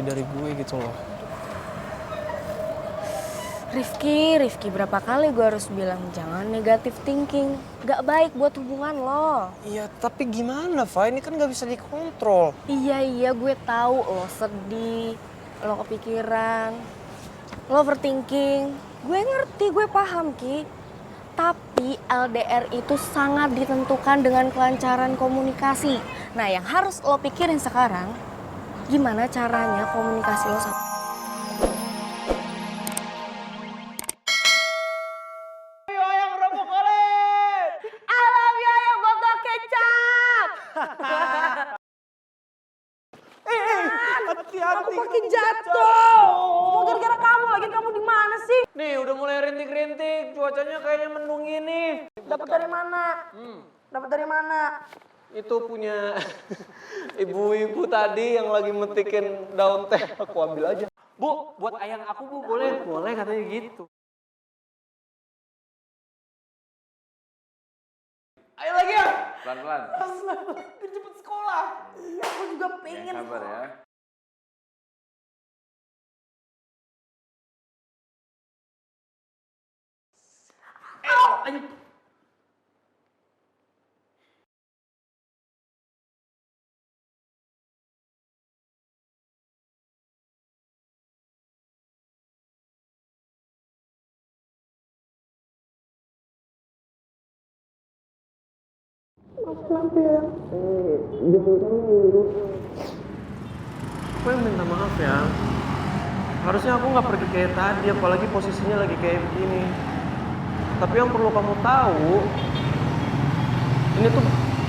dari gue gitu loh. Rifki, berapa kali gue harus bilang jangan negative thinking. Gak baik buat hubungan lo. Iya, tapi gimana, Fa? Ini kan gak bisa dikontrol. Iya, gue tahu lo sedih, lo kepikiran, lo overthinking. Gue ngerti, gue paham, Ki. Tapi LDR itu sangat ditentukan dengan kelancaran komunikasi. Nah, yang harus lo pikirin sekarang, gimana caranya komunikasi lo sama... Aku makin jatuh. Semua gara-gara kamu. Lagi kamu di mana sih? Nih, udah mulai rintik-rintik. Cuacanya kayaknya mendung ini. Dapat dari mana? Dapat dari mana? Itu punya ibu-ibu tadi yang lagi metikin daun teh. Aku ambil aja. Bu, buat ayang aku, Bu. Boleh? Boleh katanya gitu. Ayo lagi ya. Pelan-pelan. Biar cepet sekolah. Iya, aku juga pengen. Sabar ya. Ayo. Aku yang minta maaf ya. Harusnya aku nggak pergi kayak tadi, apalagi posisinya lagi kayak begini. Tapi yang perlu kamu tahu, ini tuh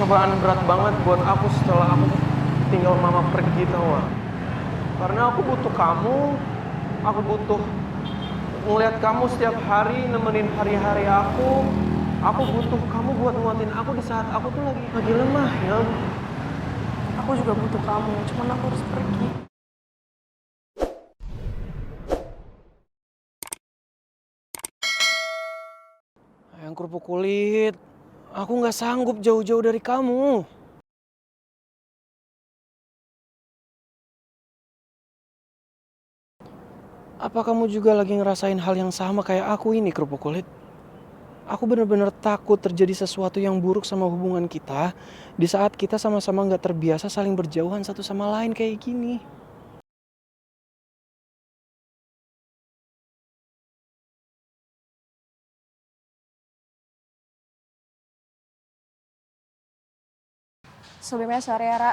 cobaan berat banget buat aku setelah aku tinggal mama pergi, tau gak? Karena aku butuh kamu, aku butuh ngeliat kamu setiap hari, nemenin hari-hari aku. Aku butuh kamu buat nguatin aku di saat aku tuh lagi lemah ya. Aku juga butuh kamu, cuman aku harus pergi. Yang kerupuk kulit, aku nggak sanggup jauh-jauh dari kamu. Apa kamu juga lagi ngerasain hal yang sama kayak aku ini, kerupuk kulit? Aku bener-bener takut terjadi sesuatu yang buruk sama hubungan kita di saat kita sama-sama nggak terbiasa saling berjauhan satu sama lain kayak gini. Sebelumnya sorry ya, Ra.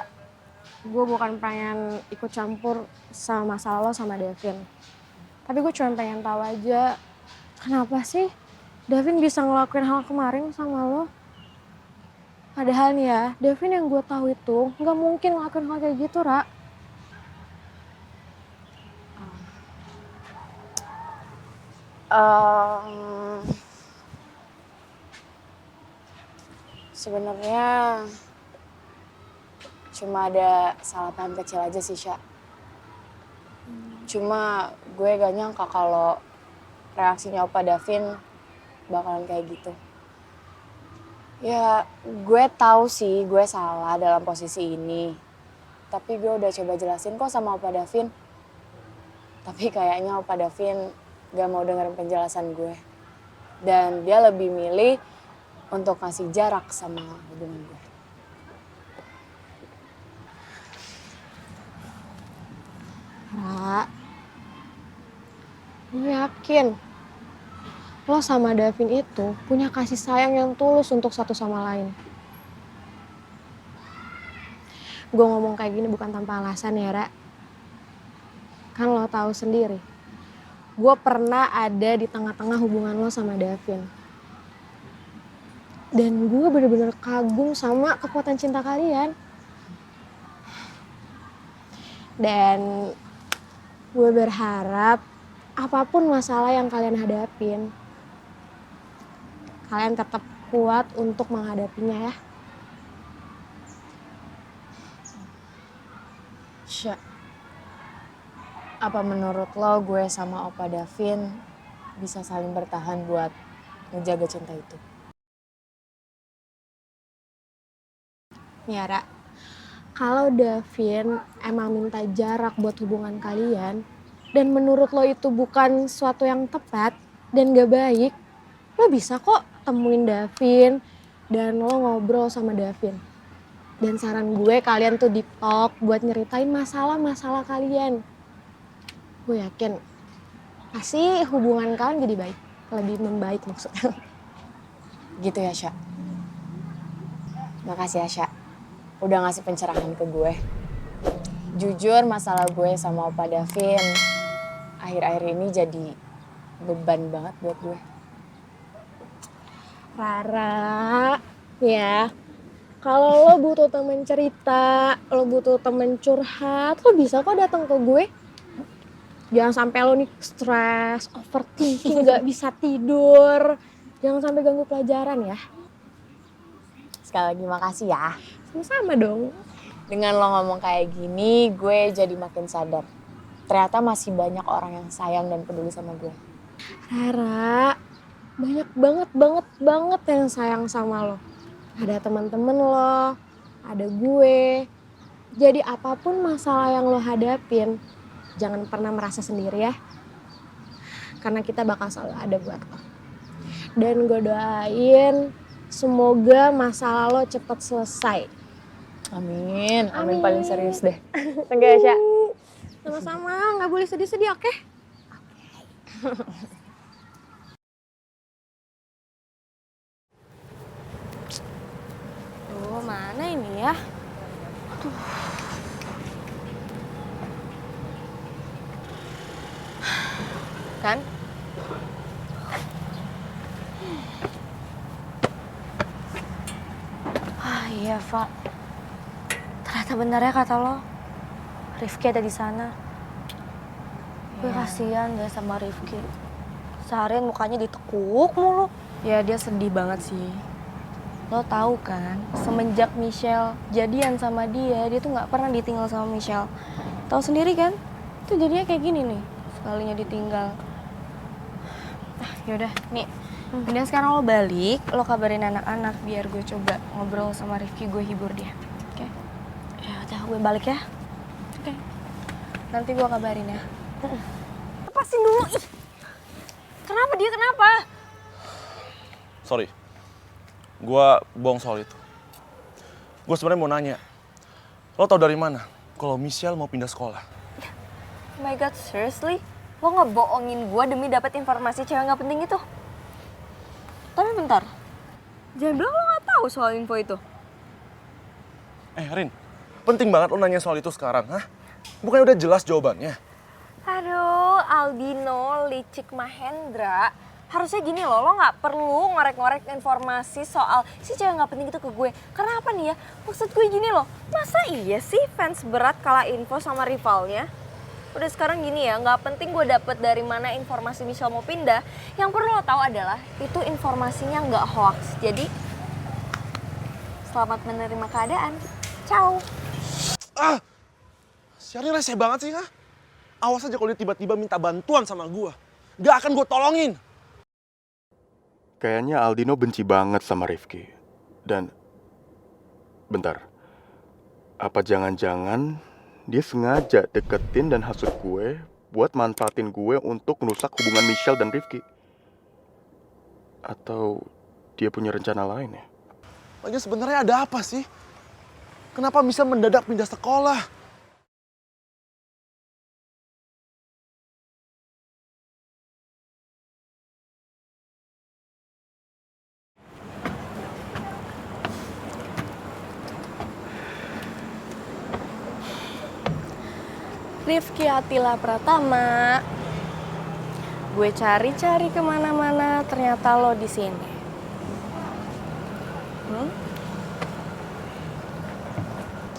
Gue bukan pengen ikut campur sama masalah lo sama Devin. Tapi gue cuma pengen tahu aja, kenapa sih Devin bisa ngelakuin hal kemarin sama lo? Padahal nih ya, Devin yang gue tahu itu nggak mungkin ngelakuin hal kayak gitu, Ra. Sebenarnya cuma ada salah paham kecil aja sih, Sya. Cuma gue gak nyangka kalau reaksinya Opa Davin bakalan kayak gitu. Ya, gue tahu sih gue salah dalam posisi ini. Tapi gue udah coba jelasin kok sama Opa Davin. Tapi kayaknya Opa Davin gak mau dengerin penjelasan gue. Dan dia lebih milih untuk kasih jarak sama hubungan gue. Ra, gue yakin lo sama Davin itu punya kasih sayang yang tulus untuk satu sama lain. Gue ngomong kayak gini bukan tanpa alasan ya, Ra. Kan lo tahu sendiri, gue pernah ada di tengah-tengah hubungan lo sama Davin. Dan gue bener-bener kagum sama kekuatan cinta kalian. Dan gue berharap apapun masalah yang kalian hadapin, kalian tetap kuat untuk menghadapinya ya. Sya, apa menurut lo gue sama Opa Davin bisa saling bertahan buat ngejaga cinta itu? Ya, Ra, Kalau Davin emang minta jarak buat hubungan kalian, dan menurut lo itu bukan sesuatu yang tepat dan gak baik, lo bisa kok temuin Davin dan lo ngobrol sama Davin. Dan saran gue kalian tuh deep talk buat nyeritain masalah-masalah kalian. Gue yakin pasti hubungan kalian jadi baik, lebih membaik maksudnya. Gitu ya, Sya. Makasih ya, Sya. Udah ngasih pencerahan ke gue. Jujur masalah gue sama Opa Davin akhir-akhir ini jadi beban banget buat gue. Rara, ya, kalau lo butuh temen cerita, lo butuh temen curhat, lo bisa kok datang ke gue. Jangan sampai lo nih stres, overthinking, gak bisa tidur. Jangan sampai ganggu pelajaran ya. Sekali lagi makasih ya. Sama-sama dong. Dengan lo ngomong kayak gini, gue jadi makin sadar. Ternyata masih banyak orang yang sayang dan peduli sama gue. Rara, banyak banget yang sayang sama lo. Ada teman-teman lo, ada gue. Jadi apapun masalah yang lo hadapin, jangan pernah merasa sendiri ya. Karena kita bakal selalu ada buat lo. Dan gue doain semoga masalah lo cepet selesai. Amin, amin paling serius deh. Enggak ya, Sya? Sama-sama, gak boleh sedih-sedih, oke? Tuh, mana ini ya? Tuh. Kan? Iya, Pak. Ternyata benar ya kata lo. Rifki ada di sana. Gue kasihan deh sama Rifki. Seharian mukanya ditekuk mulu. Ya dia sedih banget sih. Lo tahu kan, semenjak Michelle jadian sama dia tuh nggak pernah ditinggal sama Michelle. Tahu sendiri kan? Itu jadinya kayak gini nih, sekalinya ditinggal. Yaudah, nih. Kemudian sekarang lo balik, lo kabarin anak-anak biar gue coba ngobrol sama Rifki, gue hibur dia. Oke? Ya udah, gue balik ya. Oke. Nanti gue kabarin ya. Lepasin dulu, ih. Kenapa dia, kenapa? Sorry, gue bohong soal itu. Gue sebenarnya mau nanya, lo tau dari mana kalau Michelle mau pindah sekolah? Oh my god, seriously? Lo ngebohongin gue demi dapat informasi cewek gak penting itu? Tapi bentar, jangan bilang lo gak tahu soal info itu. Rin, penting banget lo nanya soal itu sekarang, hah? Bukannya udah jelas jawabannya? Aduh, Aldino, licik Mahendra. Harusnya gini loh, lo gak perlu ngorek-ngorek informasi soal si cewek gak penting itu ke gue. Karena apa nih ya, maksud gue gini loh, masa iya sih fans berat kalah info sama rivalnya? Udah sekarang gini ya, gak penting gue dapet dari mana informasi Michelle mau pindah. Yang perlu lo tahu adalah, itu informasinya gak hoax. Jadi, selamat menerima keadaan. Ciao. Si Arin rese banget sih, hah? Awas aja kalau dia tiba-tiba minta bantuan sama gue. Gak akan gue tolongin. Kayaknya Aldino benci banget sama Rifki. Dan, bentar, apa jangan-jangan dia sengaja deketin dan hasut gue buat manfaatin gue untuk merusak hubungan Michelle dan Rifki? Atau dia punya rencana lain ya? Lagi sebenarnya ada apa sih? Kenapa Michelle mendadak pindah sekolah? Rifki Atila Pratama. Gue cari-cari kemana-mana, ternyata lo di sini.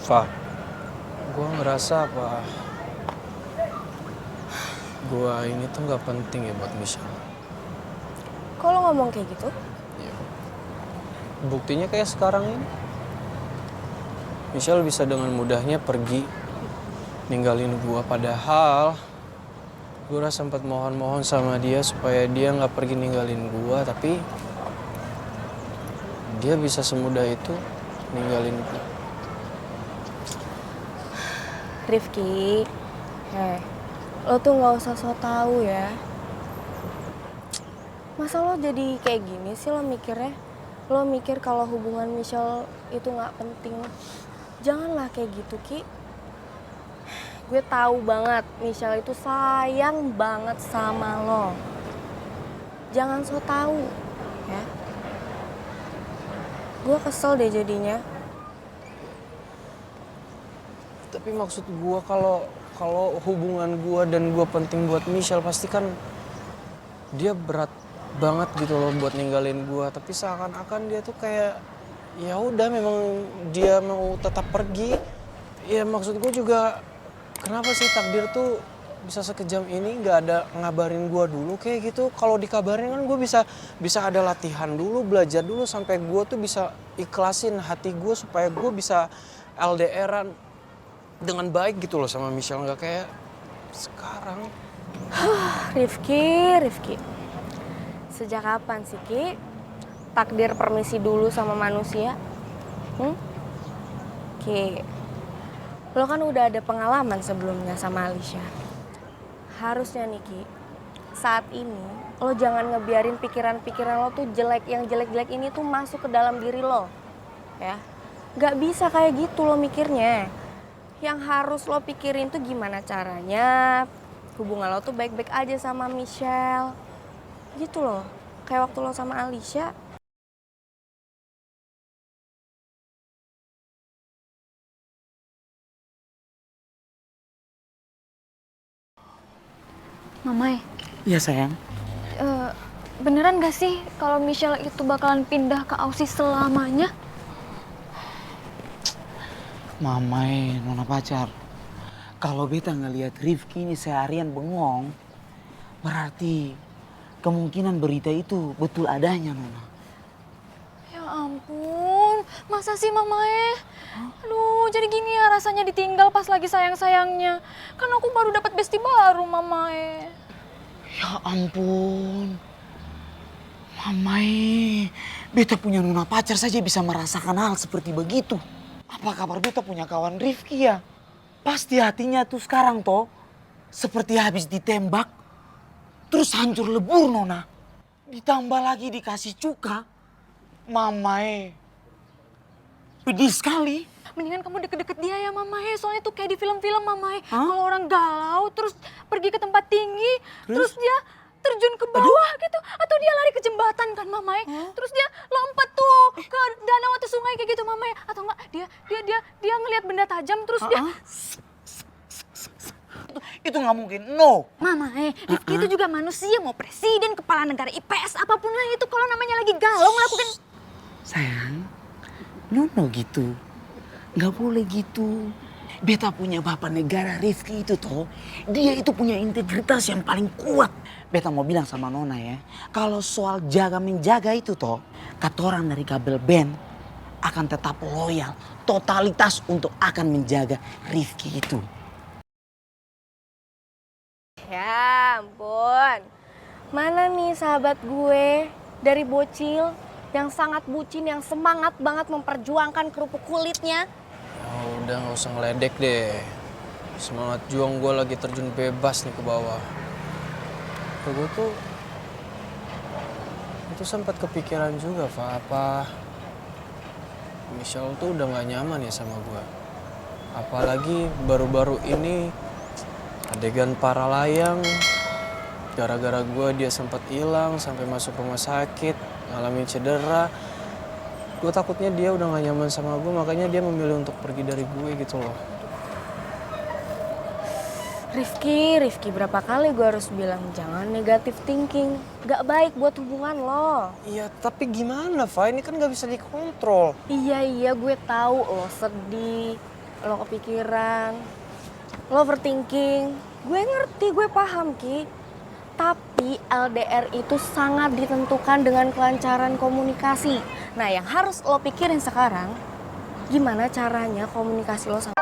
Fa, gue ngerasa apa gue ini tuh nggak penting ya buat Michelle. Kok lo ngomong kayak gitu? Ya. Buktinya kayak sekarang ini. Michelle bisa dengan mudahnya pergi ninggalin gue, padahal gue udah sempat mohon-mohon sama dia supaya dia nggak pergi ninggalin gue, tapi dia bisa semudah itu ninggalin gue. Rifki, lo tuh nggak usah so tau ya. Masa lo jadi kayak gini sih lo mikirnya? Lo mikir kalau hubungan Michelle itu nggak penting. Janganlah kayak gitu, Ki. Gue tahu banget Michelle itu sayang banget sama lo. Jangan so tau, ya. Gue kesel deh jadinya. Tapi maksud gue kalau hubungan gue dan gue penting buat Michelle, pasti kan dia berat banget gitu loh buat ninggalin gue. Tapi seakan-akan dia tuh kayak ya udah memang dia mau tetap pergi. Ya maksud gue juga kenapa sih takdir tuh bisa sekejam ini nggak ada ngabarin gue dulu kayak gitu. Kalau dikabarin kan gue bisa ada latihan dulu, belajar dulu sampai gue tuh bisa ikhlasin hati gue supaya gue bisa LDR-an dengan baik gitu loh sama Michelle, nggak kayak sekarang. Rifki. Sejak kapan sih, Ki? Takdir permisi dulu sama manusia? Ki, lo kan udah ada pengalaman sebelumnya sama Alicia. Harusnya nih, Ki, saat ini lo jangan ngebiarin pikiran-pikiran lo tuh yang jelek-jelek ini tuh masuk ke dalam diri lo. Ya, nggak bisa kayak gitu lo mikirnya. Yang harus lo pikirin tuh gimana caranya hubungan lo tuh baik-baik aja sama Michelle. Gitu loh, kayak waktu lo sama Alicia. Mamai, Iya sayang. beneran gak sih kalau Michelle itu bakalan pindah ke Aussie selamanya? Mamai, nona pacar. Kalau beta ngelihat Rifki ini seharian bengong, berarti kemungkinan berita itu betul adanya, nona. Ya ampun, masa sih Mamae? Aduh, jadi gini ya rasanya ditinggal pas lagi sayang-sayangnya. Kan aku baru dapat bestie baru, Mamae. Ya ampun. Mamai, beta punya nona pacar saja bisa merasakan hal seperti begitu. Apa kabar beta punya kawan Rifki ya? Pasti hatinya tuh sekarang toh seperti habis ditembak, terus hancur lebur, nona. Ditambah lagi dikasih cuka. Mamai, pedih sekali. Mendingan kamu deket-deket dia ya Mamae, soalnya tuh kayak di film-film Mamae. Kalau orang galau terus pergi ke tempat tinggi, terus dia terjun ke bawah gitu, atau dia lari ke jembatan kan Mamae. Terus dia lompat tuh ke danau atau sungai kayak gitu Mamae, atau enggak dia ngelihat benda tajam terus dia Itu nggak mungkin, no. Mamae, Rifki itu juga manusia, mau presiden, kepala negara IPS apapun lah itu, kalau namanya lagi galau melakukan. Sayang, no gitu. Nggak boleh gitu. Beta punya bapak negara Rifki itu toh, dia itu punya integritas yang paling kuat. Beta mau bilang sama nona ya, kalau soal jaga-menjaga itu toh, katoran dari kabel band akan tetap loyal, totalitas untuk akan menjaga Rifki itu. Ya ampun. Mana nih sahabat gue dari bocil yang sangat bucin, yang semangat banget memperjuangkan kerupuk kulitnya. Oh, udah nggak usah ngeledek deh. Semangat juang gue lagi terjun bebas nih ke bawah. Gue tuh itu sempat kepikiran juga, Pak, apa Michelle tuh udah nggak nyaman ya sama gue. Apalagi baru-baru ini adegan para layang, gara-gara gue dia sempat hilang sampai masuk rumah sakit, ngalamin cedera. Gue takutnya dia udah gak nyaman sama gue, makanya dia memilih untuk pergi dari gue gitu loh. Rifki, berapa kali gue harus bilang jangan negative thinking. Gak baik buat hubungan lo. Iya, tapi gimana, Fa? Ini kan gak bisa dikontrol. Iya, gue tahu lo sedih, lo kepikiran, lo overthinking. Gue ngerti, gue paham, Ki. Tapi LDR itu sangat ditentukan dengan kelancaran komunikasi. Nah, yang harus lo pikirin sekarang, gimana caranya komunikasi lo sama